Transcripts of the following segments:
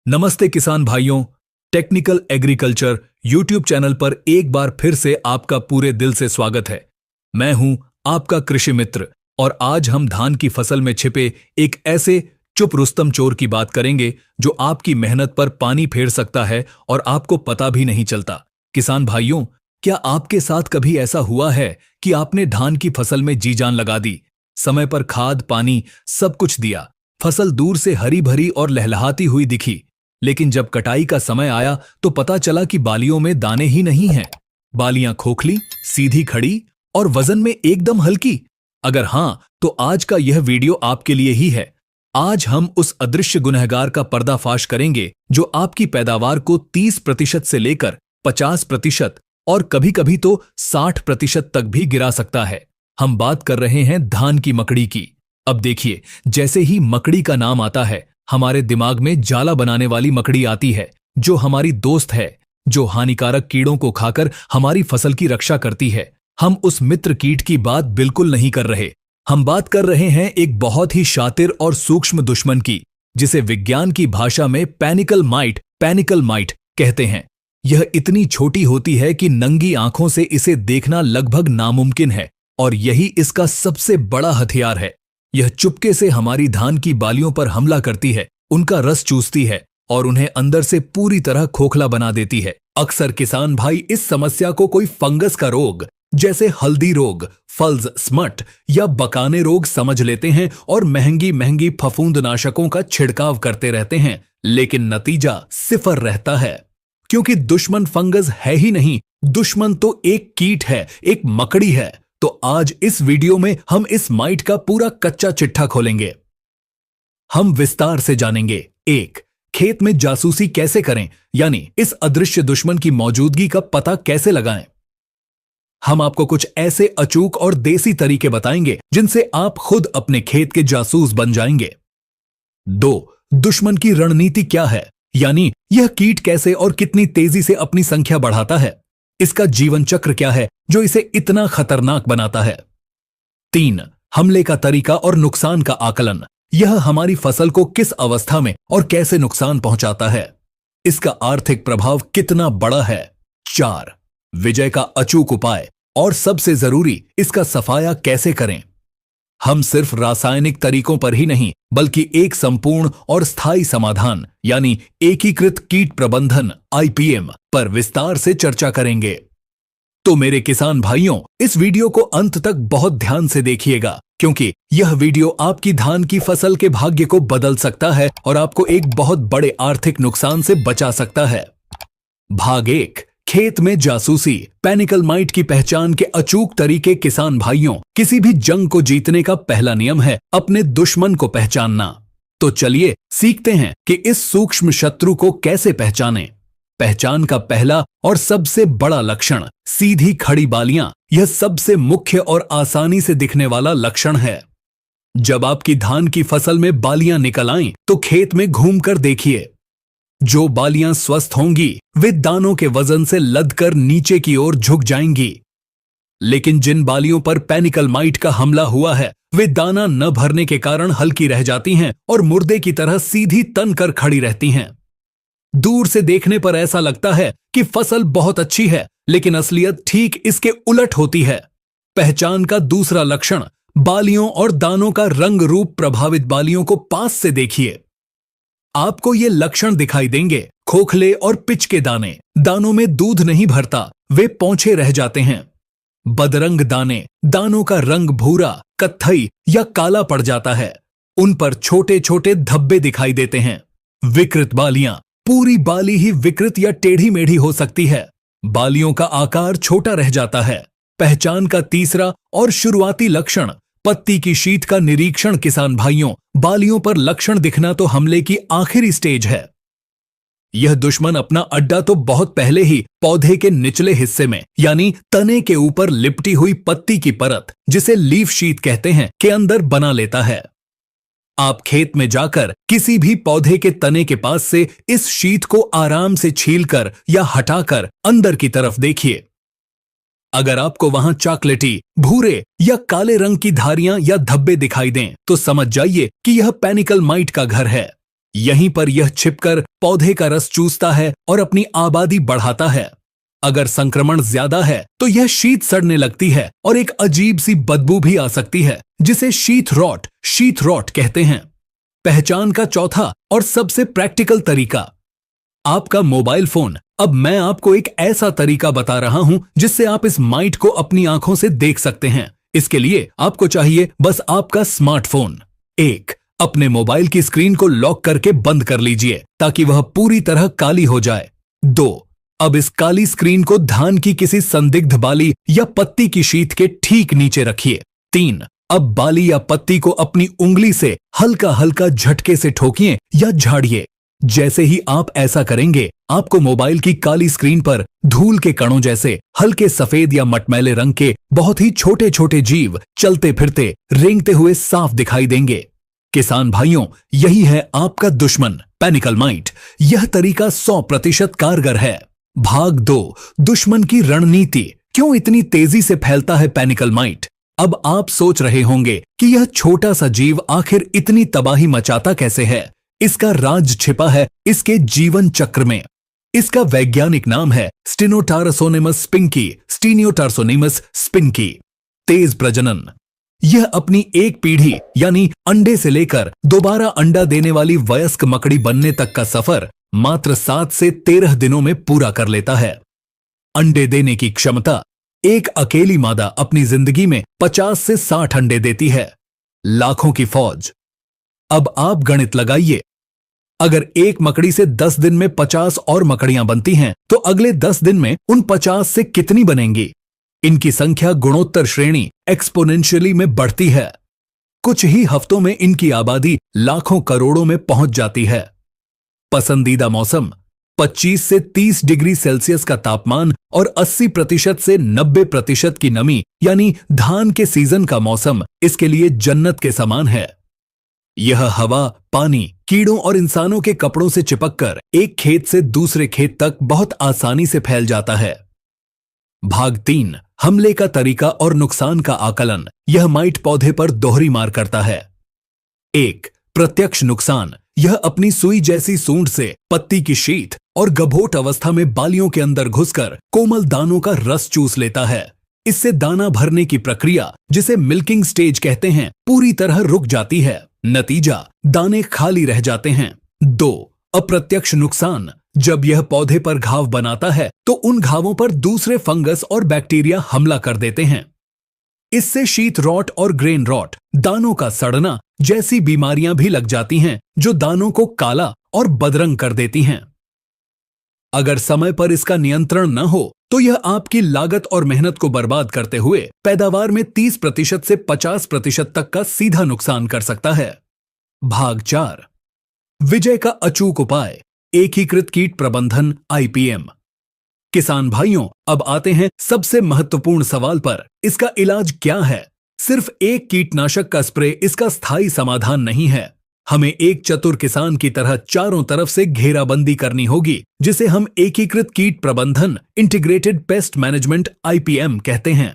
नमस्ते किसान भाइयों, टेक्निकल एग्रीकल्चर यूट्यूब चैनल पर एक बार फिर से आपका पूरे दिल से स्वागत है। मैं हूं आपका कृषि मित्र और आज हम धान की फसल में छिपे एक ऐसे चुप रुस्तम चोर की बात करेंगे जो आपकी मेहनत पर पानी फेर सकता है और आपको पता भी नहीं चलता। किसान भाइयों, क्या आपके साथ कभी ऐसा हुआ है कि आपने धान की फसल में जी जान लगा दी, समय पर खाद पानी सब कुछ दिया, फसल दूर से हरी भरी और लहलहाती हुई दिखी, लेकिन जब कटाई का समय आया तो पता चला कि बालियों में दाने ही नहीं हैं। बालियां खोखली, सीधी खड़ी और वजन में एकदम हल्की। अगर हां, तो आज का यह वीडियो आपके लिए ही है। आज हम उस अदृश्य गुनहगार का पर्दाफाश करेंगे जो आपकी पैदावार को 30% से लेकर 50% और कभी-कभी तो 60% तक भी गिरा सकता है। हम बात कर रहे हैं धान की मकड़ी की। अब देखिए, जैसे ही मकड़ी का नाम आता है, हमारे दिमाग में जाला बनाने वाली मकड़ी आती है, जो हमारी दोस्त है, जो हानिकारक कीड़ों को खाकर हमारी फसल की रक्षा करती है। हम उस मित्र कीट की बात बिल्कुल नहीं कर रहे। हम बात कर रहे हैं एक बहुत ही शातिर और सूक्ष्म दुश्मन की, जिसे विज्ञान की भाषा में पैनिकल माइट कहते हैं। यह इतनी छोटी होती है कि नंगी आंखों से इसे देखना लगभग नामुमकिन है, और यही इसका सबसे बड़ा हथियार है। यह चुपके से हमारी धान की बालियों पर हमला करती है, उनका रस चूसती है और उन्हें अंदर से पूरी तरह खोखला बना देती है। अक्सर किसान भाई इस समस्या को कोई फंगस का रोग जैसे हल्दी रोग, फल्ज स्मट या बकाने रोग समझ लेते हैं और महंगी महंगी फफूंदनाशकों का छिड़काव करते रहते हैं, लेकिन नतीजा सिफर रहता है। क्योंकि दुश्मन फंगस है ही नहीं, दुश्मन तो एक कीट है, एक मकड़ी है। तो आज इस वीडियो में हम इस माइट का पूरा कच्चा चिट्ठा खोलेंगे। हम विस्तार से जानेंगे, 1. खेत में जासूसी कैसे करें, यानी इस अदृश्य दुश्मन की मौजूदगी का पता कैसे लगाएं। हम आपको कुछ ऐसे अचूक और देसी तरीके बताएंगे जिनसे आप खुद अपने खेत के जासूस बन जाएंगे। 2. दुश्मन की रणनीति क्या है, यानी यह कीट कैसे और कितनी तेजी से अपनी संख्या बढ़ाता है। इसका जीवन चक्र क्या है जो इसे इतना खतरनाक बनाता है। 3. हमले का तरीका और नुकसान का आकलन, यह हमारी फसल को किस अवस्था में और कैसे नुकसान पहुंचाता है। इसका आर्थिक प्रभाव कितना बड़ा है। 4. विजय का अचूक उपाय और सबसे जरूरी, इसका सफाया कैसे करें। हम सिर्फ रासायनिक तरीकों पर ही नहीं, बल्कि एक संपूर्ण और स्थायी समाधान यानी एकीकृत कीट प्रबंधन IPM पर विस्तार से चर्चा करेंगे। तो मेरे किसान भाइयों, इस वीडियो को अंत तक बहुत ध्यान से देखिएगा, क्योंकि यह वीडियो आपकी धान की फसल के भाग्य को बदल सकता है और आपको एक बहुत बड़े आर्थिक नुकसान से बचा सकता है। भाग 1, खेत में जासूसी, पैनिकल माइट की पहचान के अचूक तरीके। किसान भाइयों, किसी भी जंग को जीतने का पहला नियम है अपने दुश्मन को पहचानना। तो चलिए सीखते हैं कि इस सूक्ष्म शत्रु को कैसे पहचानें। पहचान का पहला और सबसे बड़ा लक्षण, सीधी खड़ी बालियां। यह सबसे मुख्य और आसानी से दिखने वाला लक्षण है। जब आपकी धान की फसल में बालियां निकल आएं, तो खेत में घूमकर देखिए। जो बालियां स्वस्थ होंगी वे दानों के वजन से लदकर नीचे की ओर झुक जाएंगी, लेकिन जिन बालियों पर पैनिकल माइट का हमला हुआ है, वे दाना न भरने के कारण हल्की रह जाती हैं और मुर्दे की तरह सीधी तन कर खड़ी रहती हैं। दूर से देखने पर ऐसा लगता है कि फसल बहुत अच्छी है, लेकिन असलियत ठीक इसके उलट होती है। पहचान का दूसरा लक्षण, बालियों और दानों का रंग रूप। प्रभावित बालियों को पास से देखिए, आपको ये लक्षण दिखाई देंगे। खोखले और पिच के दाने, दानों में दूध नहीं भरता, वे पौंछे रह जाते हैं। बदरंग दाने, दानों का रंग भूरा, कत्थई या काला पड़ जाता है, उन पर छोटे छोटे धब्बे दिखाई देते हैं। विकृत बालियां, पूरी बाली ही विकृत या टेढ़ी मेढ़ी हो सकती है, बालियों का आकार छोटा रह जाता है। पहचान का तीसरा और शुरुआती लक्षण, पत्ती की शीत का निरीक्षण। किसान भाइयों, बालियों पर लक्षण दिखना तो हमले की आखिरी स्टेज है। यह दुश्मन अपना अड्डा तो बहुत पहले ही पौधे के निचले हिस्से में, यानी तने के ऊपर लिपटी हुई पत्ती की परत, जिसे लीफ शीट कहते हैं, के अंदर बना लेता है। आप खेत में जाकर किसी भी पौधे के तने के पास से इस शीट को आराम से छीलकर या हटाकर अंदर की तरफ देखिए। अगर आपको वहां चॉकलेटी, भूरे या काले रंग की धारियां या धब्बे दिखाई दें, तो समझ जाइए कि यह पैनिकल माइट का घर है। यहीं पर यह छिपकर पौधे का रस चूसता है और अपनी आबादी बढ़ाता है। अगर संक्रमण ज्यादा है तो यह शीत सड़ने लगती है और एक अजीब सी बदबू भी आ सकती है, जिसे शीथ रॉट कहते हैं। पहचान का चौथा और सबसे प्रैक्टिकल तरीका, आपका मोबाइल फोन। अब मैं आपको एक ऐसा तरीका बता रहा हूं जिससे आप इस माइट को अपनी आंखों से देख सकते हैं। इसके लिए आपको चाहिए बस आपका स्मार्टफोन। 1. अपने मोबाइल की स्क्रीन को लॉक करके बंद कर लीजिए ताकि वह पूरी तरह काली हो जाए। 2. अब इस काली स्क्रीन को धान की किसी संदिग्ध बाली या पत्ती की शीत के ठीक नीचे रखिए। 3. अब बाली या पत्ती को अपनी उंगली से हल्का हल्का झटके से ठोकिए या झाड़िए। जैसे ही आप ऐसा करेंगे, आपको मोबाइल की काली स्क्रीन पर धूल के कणों जैसे हल्के सफेद या मटमैले रंग के बहुत ही छोटे छोटे जीव चलते फिरते रेंगते हुए साफ दिखाई देंगे। किसान भाइयों, यही है आपका दुश्मन पैनिकल माइट। यह तरीका 100% कारगर है। भाग 2, दुश्मन की रणनीति। क्यों इतनी तेजी से फैलता है पैनिकल माइट? अब आप सोच रहे होंगे कि यह छोटा सा जीव आखिर इतनी तबाही मचाता कैसे है। इसका राज छिपा है इसके जीवन चक्र में। इसका वैज्ञानिक नाम है स्टेनोटारसोनेमस स्पिंकी। तेज प्रजनन। यह अपनी एक पीढ़ी यानी अंडे से लेकर दोबारा अंडा देने वाली वयस्क मकड़ी बनने तक का सफर मात्र 7 से 13 दिनों में पूरा कर लेता है। अंडे देने की क्षमता, एक अकेली मादा अपनी जिंदगी में 50 से 60 अंडे देती है। लाखों की फौज। अब आप गणित लगाइए। अगर एक मकड़ी से 10 दिन में 50 और मकड़ियां बनती हैं, तो अगले 10 दिन में उन 50 से कितनी बनेंगी? इनकी संख्या गुणोत्तर श्रेणी एक्सपोनेंशियली में बढ़ती है। कुछ ही हफ्तों में इनकी आबादी लाखों करोड़ों में पहुंच जाती है। पसंदीदा मौसम, 25 से 30 डिग्री सेल्सियस का तापमान और 80% से 90% की नमी, यानी धान के सीजन का मौसम इसके लिए जन्नत के समान है। यह हवा, पानी, कीड़ों और इंसानों के कपड़ों से चिपककर एक खेत से दूसरे खेत तक बहुत आसानी से फैल जाता है। भाग 3, हमले का तरीका और नुकसान का आकलन। यह माइट पौधे पर दोहरी मार करता है। 1. प्रत्यक्ष नुकसान। यह अपनी सुई जैसी सूंड से पत्ती की शीत और गभोट अवस्था में बालियों के अंदर घुसकर कोमल दानों का रस चूस लेता है। इससे दाना भरने की प्रक्रिया, जिसे मिल्किंग स्टेज कहते हैं, पूरी तरह रुक जाती है। नतीजा, दाने खाली रह जाते हैं। 2. अप्रत्यक्ष नुकसान। जब यह पौधे पर घाव बनाता है तो उन घावों पर दूसरे फंगस और बैक्टीरिया हमला कर देते हैं। इससे शीथ रॉट और ग्रेन रॉट, दानों का सड़ना जैसी बीमारियां भी लग जाती हैं, जो दानों को काला और बदरंग कर देती हैं। अगर समय पर इसका नियंत्रण न हो तो यह आपकी लागत और मेहनत को बर्बाद करते हुए पैदावार में 30% से 50% तक का सीधा नुकसान कर सकता है। भाग 4, विजय का अचूक उपाय, एकीकृत कीट प्रबंधन IPM। किसान भाइयों, अब आते हैं सबसे महत्वपूर्ण सवाल पर। इसका इलाज क्या है? सिर्फ एक कीटनाशक का स्प्रे इसका स्थायी समाधान नहीं है। हमें एक चतुर किसान की तरह चारों तरफ से घेराबंदी करनी होगी, जिसे हम एकीकृत कीट प्रबंधन इंटीग्रेटेड पेस्ट मैनेजमेंट IPM कहते हैं।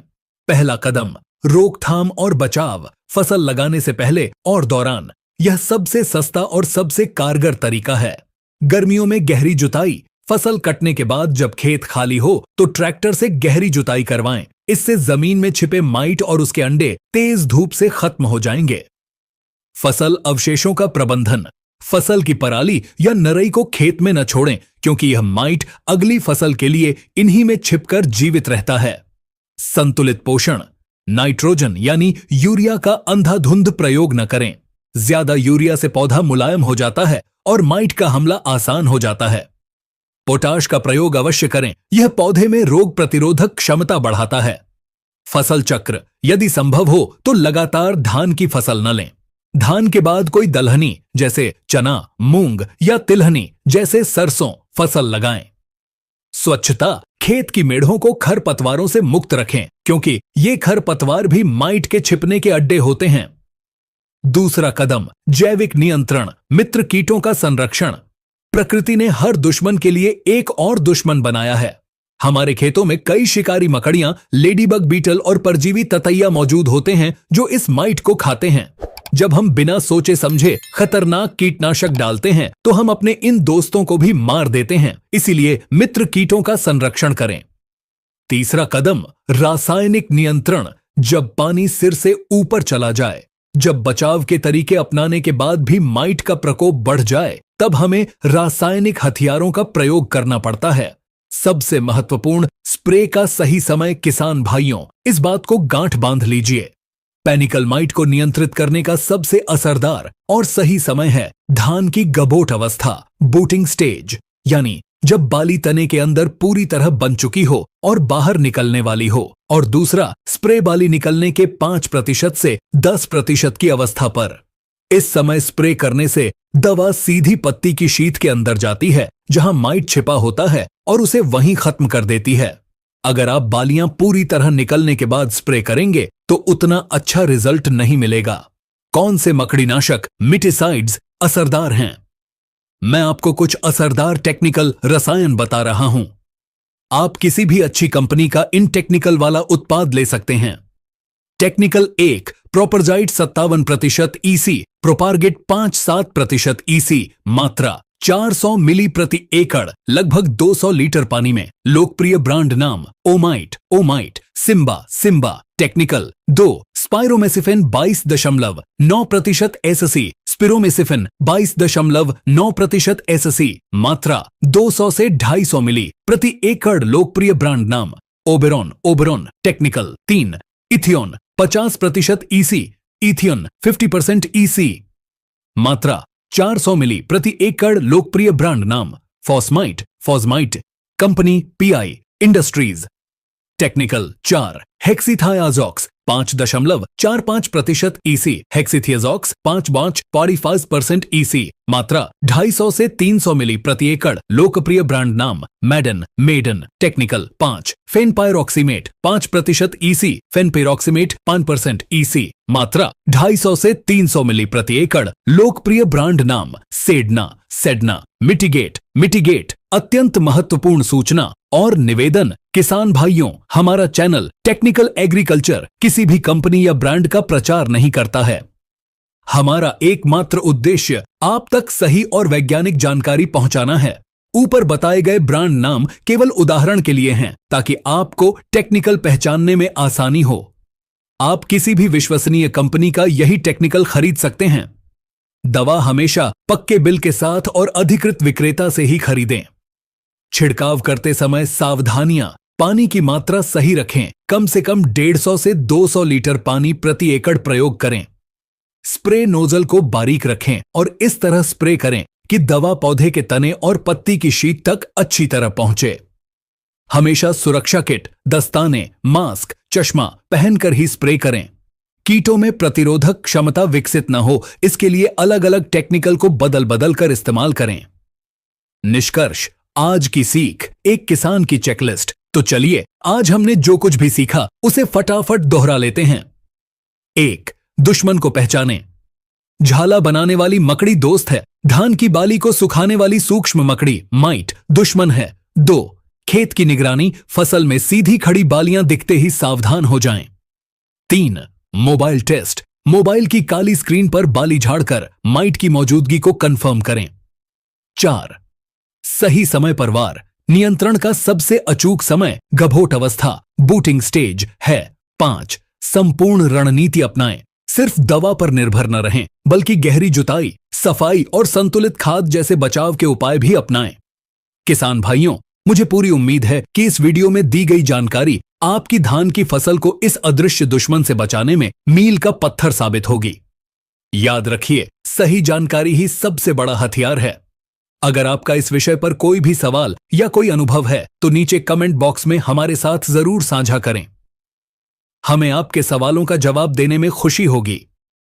पहला कदम, रोकथाम और बचाव। फसल लगाने से पहले और दौरान यह सबसे सस्ता और सबसे कारगर तरीका है। गर्मियों में गहरी जुताई। फसल कटने के बाद जब खेत खाली हो तो ट्रैक्टर से गहरी जुताई करवाएं। इससे जमीन में छिपे माइट और उसके अंडे तेज धूप से खत्म हो जाएंगे। फसल अवशेषों का प्रबंधन। फसल की पराली या नरई को खेत में न छोड़ें, क्योंकि यह माइट अगली फसल के लिए इन्हीं में छिपकर जीवित रहता है। संतुलित पोषण। नाइट्रोजन यानी यूरिया का अंधाधुंध प्रयोग न करें। ज्यादा यूरिया से पौधा मुलायम हो जाता है और माइट का हमला आसान हो जाता है। पोटाश का प्रयोग अवश्य करें, यह पौधे में रोग प्रतिरोधक क्षमता बढ़ाता है। फसल चक्र। यदि संभव हो तो लगातार धान की फसल न लें। धान के बाद कोई दलहनी जैसे चना, मूंग या तिलहनी जैसे सरसों फसल लगाएं। स्वच्छता। खेत की मेढ़ों को खरपतवारों से मुक्त रखें, क्योंकि ये खरपतवार भी माइट के छिपने के अड्डे होते हैं। दूसरा कदम, जैविक नियंत्रण, मित्र कीटों का संरक्षण। प्रकृति ने हर दुश्मन के लिए एक और दुश्मन बनाया है। हमारे खेतों में कई शिकारी मकड़ियां, लेडीबग बीटल और परजीवी ततैया मौजूद होते हैं जो इस माइट को खाते हैं। जब हम बिना सोचे समझे खतरनाक कीटनाशक डालते हैं तो हम अपने इन दोस्तों को भी मार देते हैं। इसीलिए मित्र कीटों का संरक्षण करें। तीसरा कदम, रासायनिक नियंत्रण। जब पानी सिर से ऊपर चला जाए, जब बचाव के तरीके अपनाने के बाद भी माइट का प्रकोप बढ़ जाए, तब हमें रासायनिक हथियारों का प्रयोग करना पड़ता है। सबसे महत्वपूर्ण, स्प्रे का सही समय। किसान भाइयों, इस बात को गांठ बांध लीजिए। पैनिकल माइट को नियंत्रित करने का सबसे असरदार और सही समय है धान की गबोट अवस्था, बूटिंग स्टेज, यानी जब बाली तने के अंदर पूरी तरह बन चुकी हो और बाहर निकलने वाली हो। और दूसरा, स्प्रे बाली निकलने के 5% से 10% की अवस्था पर। इस समय स्प्रे करने से दवा सीधी पत्ती की शीत के अंदर जाती है जहां माइट छिपा होता है और उसे वहीं खत्म कर देती है। अगर आप बालियां पूरी तरह निकलने के बाद स्प्रे करेंगे तो उतना अच्छा रिजल्ट नहीं मिलेगा। कौन से मकड़ीनाशक, मिटिसाइड्स असरदार हैं? मैं आपको कुछ असरदार टेक्निकल रसायन बता रहा हूं। आप किसी भी अच्छी कंपनी का इन टेक्निकल वाला उत्पाद ले सकते हैं। टेक्निकल 1, प्रोपरजाइट 57% EC, प्रोपारगेट 5-7% EC, मात्रा 400 मिली प्रति एकड़, लगभग 200 लीटर पानी में। लोकप्रिय ब्रांड नाम ओमाइट, सिम्बा। टेक्निकल 2, स्पाइरोमेसिफिन 22.9% SC, स्पिरोमेसिफिन 22.9% SC, मात्रा 200 से 250 मिली प्रति एकड़। लोकप्रिय ब्रांड नाम Oberon. Technical 3, ethion 50% EC, इथियन 50% EC, मात्रा 400 मिली प्रति एकड़। लोकप्रिय ब्रांड नाम Fosmite, company PI Industries. Technical 4, hexythiazox 5.45% EC, hexythiazox 5.45% EC, मात्रा 250 से 300 मिली प्रति एकड़। लोकप्रिय ब्रांड नाम मेडन। टेक्निकल 5, फेनपायरोक्सीमेट 5% EC, फेनपेरोक्सीमेट 5% EC, मात्रा 250 से 300 मिली प्रति एकड़। लोकप्रिय ब्रांड नाम सेडना। मिटिगेट। अत्यंत महत्वपूर्ण सूचना और निवेदन, किसान भाइयों, हमारा चैनल टेक्निकल एग्रीकल्चर किसी भी कंपनी या ब्रांड का प्रचार नहीं करता है। हमारा एकमात्र उद्देश्य आप तक सही और वैज्ञानिक जानकारी पहुंचाना है। ऊपर बताए गए ब्रांड नाम केवल उदाहरण के लिए हैं ताकि आपको टेक्निकल पहचानने में आसानी हो। आप किसी भी विश्वसनीय कंपनी का यही टेक्निकल खरीद सकते हैं। दवा हमेशा पक्के बिल के साथ और अधिकृत विक्रेता से ही खरीदें। छिड़काव करते समय सावधानियां, पानी की मात्रा सही रखें। कम से कम 150 से 200 लीटर पानी प्रति एकड़ प्रयोग करें। स्प्रे नोजल को बारीक रखें और इस तरह स्प्रे करें कि दवा पौधे के तने और पत्ती की शीत तक अच्छी तरह पहुंचे। हमेशा सुरक्षा किट, दस्ताने, मास्क, चश्मा पहनकर ही स्प्रे करें। कीटों में प्रतिरोधक क्षमता विकसित न हो, इसके लिए अलग अलग टेक्निकल को बदल कर इस्तेमाल करें। निष्कर्ष, आज की सीख, एक किसान की चेकलिस्ट। तो चलिए आज हमने जो कुछ भी सीखा उसे फटाफट दोहरा लेते हैं। 1, दुश्मन को पहचानें। झाला बनाने वाली मकड़ी दोस्त है, धान की बाली को सुखाने वाली सूक्ष्म मकड़ी माइट दुश्मन है। 2, खेत की निगरानी, फसल में सीधी खड़ी बालियां दिखते ही सावधान हो जाएं। 3, मोबाइल टेस्ट, मोबाइल की काली स्क्रीन पर बाली झाड़कर माइट की मौजूदगी को कंफर्म करें। 4, सही समय पर वार, नियंत्रण का सबसे अचूक समय गभोट अवस्था, बूटिंग स्टेज है। 5, संपूर्ण रणनीति अपनाएं, सिर्फ दवा पर निर्भर न रहें बल्कि गहरी जुताई, सफाई और संतुलित खाद जैसे बचाव के उपाय भी अपनाएं। किसान भाइयों, मुझे पूरी उम्मीद है कि इस वीडियो में दी गई जानकारी आपकी धान की फसल को इस अदृश्य दुश्मन से बचाने में मील का पत्थर साबित होगी। याद रखिए, सही जानकारी ही सबसे बड़ा हथियार है। अगर आपका इस विषय पर कोई भी सवाल या कोई अनुभव है तो नीचे कमेंट बॉक्स में हमारे साथ जरूर साझा करें। हमें आपके सवालों का जवाब देने में खुशी होगी।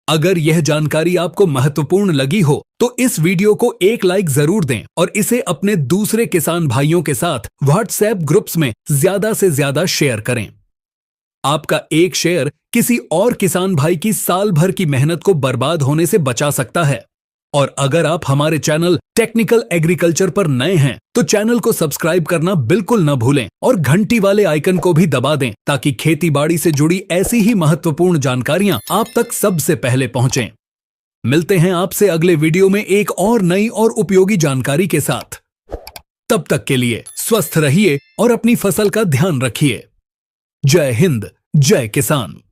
अगर यह जानकारी आपको महत्वपूर्ण लगी हो तो इस वीडियो को एक लाइक जरूर दें और इसे अपने दूसरे किसान भाइयों के साथ व्हाट्सएप ग्रुप्स में ज्यादा से ज्यादा शेयर करें। आपका एक शेयर किसी और किसान भाई की साल भर की मेहनत को बर्बाद होने से बचा सकता है। और अगर आप हमारे चैनल टेक्निकल एग्रीकल्चर पर नए हैं तो चैनल को सब्सक्राइब करना बिल्कुल न भूलें और घंटी वाले आइकन को भी दबा दें ताकि खेती बाड़ी से जुड़ी ऐसी ही महत्वपूर्ण जानकारियां आप तक सबसे पहले पहुंचें। मिलते हैं आपसे अगले वीडियो में एक और नई और उपयोगी जानकारी के साथ। तब तक के लिए स्वस्थ रहिए और अपनी फसल का ध्यान रखिए। जय हिंद, जय किसान।